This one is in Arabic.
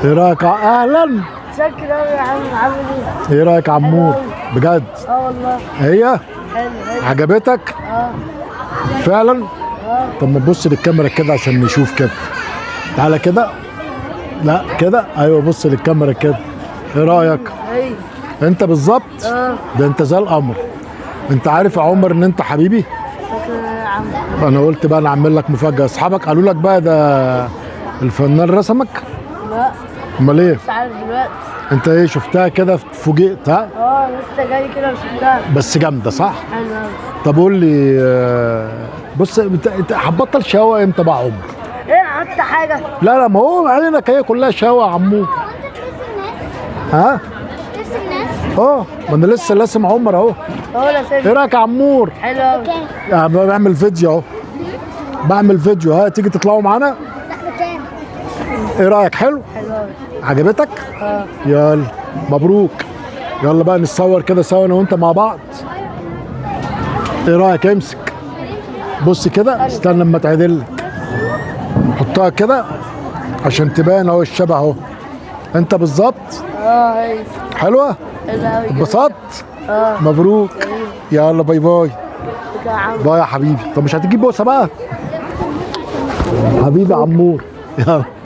ايه رايك اهلا. شكرا يا عم، عامل ايه؟ ايه رايك يا عمور؟ بجد؟ والله. هي حلو. عجبتك؟ فعلا؟ طب ما تبص للكاميرا كده عشان نشوف كده. تعالى كده. لا كده، ايوه بص للكاميرا كده. ايه رايك؟ ايوه. انت بالظبط؟ ده انت زي القمر. انت عارف يا عمر ان انت حبيبي؟ شكرا يا عم. انا قلت بقى انا اعمل لك مفاجاه. اصحابك قالوا لك بقى ده الفنان رسمك؟ لا امال ايه؟ مش عارف دلوقتي. انت ايه شفتها كده فوجئت ها؟ لسه جاي كده وشفتها. بس جامده صح؟ حلو قوي. طب قول لي بص انت هتبطل شقاوه امتى بقى يا عمر؟ ايه عملت حاجه؟ لا ما هو عينك هي كلها شقاوه يا عمور. ها؟ ما انا لسه لاسم عمر اهو. ايه رايك يا عمور؟ حلو قوي. يعني بعمل فيديو اهو. بعمل فيديو، ها تيجي تطلعوا معانا؟ لا بكام؟ ايه رايك؟ حلو قوي. عجبتك؟ يلا مبروك. يلا بقى نتصور كده سوا انا وانت مع بعض. ايه رايك؟ امسك بص كده، استنى اما تعدل. حطها كده عشان تبان اهو الشبه اهو. انت بالظبط. هي حلوه؟ حلو قوي. اتبسطت؟ مبروك. يلا باي باي. باي يا حبيبي. طب مش هتجيب بوسه بقى؟ حبيبي عمور. يلا.